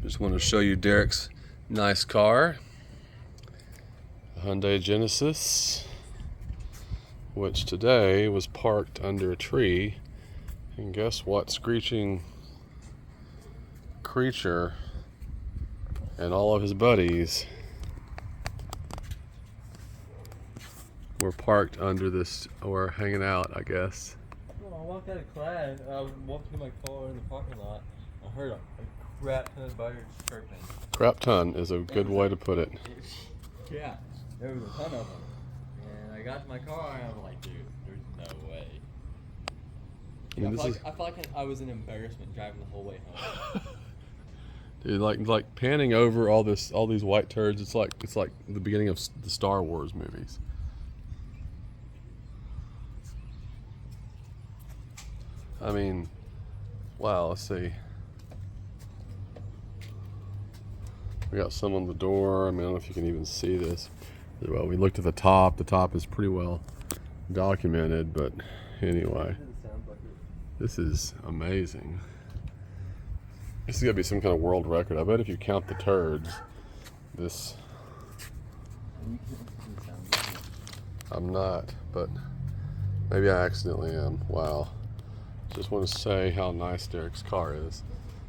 Just want to show you Derrick's nice car, a Hyundai Genesis, which today was parked under a tree. And guess what? Screeching creature and all of his buddies were parked under this, or hanging out, I guess. Well, I walked out of class. I was walking to my car in the parking lot. I heard a crap ton of birds chirping. Crap ton is a good way to put it. Yeah, there was a ton of them. And I got to my car and I was like, dude, there's no way. I mean, I felt like I was an embarrassment driving the whole way home. Dude, like panning over all these white turds. It's like the beginning of the Star Wars movies. I mean, wow. Let's see. We got some on the door. I mean, I don't know if you can even see this. Well, we looked at the top. The top is pretty well documented, but anyway, this is amazing. This is gonna be some kind of world record. I bet if you count the turds, this. I'm not, but maybe I accidentally am. Wow. Just want to say how nice Derrick's car is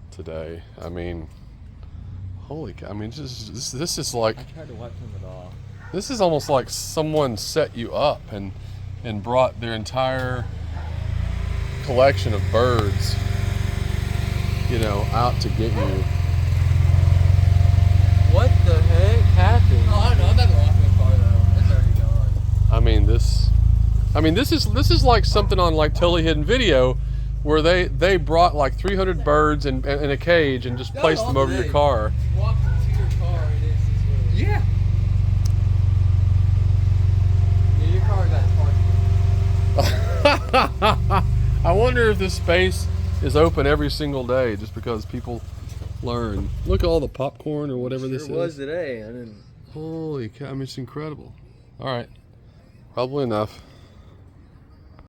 today. I mean, holy cow. I mean, this is like. I tried to wipe some of it off. This is almost like someone set you up and brought their entire collection of birds, you know, out to get you. What the heck happened? Oh, I don't know. I'm not gonna walk my car though. It's already gone. This is like something on like Totally Hidden Video, where they brought like 300 birds in a cage and just placed them over your car. You walk to your car and it's just really... Yeah. Yeah, your car got parked. I wonder if this space is open every single day just because people learn. Look at all the popcorn or whatever this is. It was today. I didn't. Holy cow! I mean, it's incredible. All right, probably enough.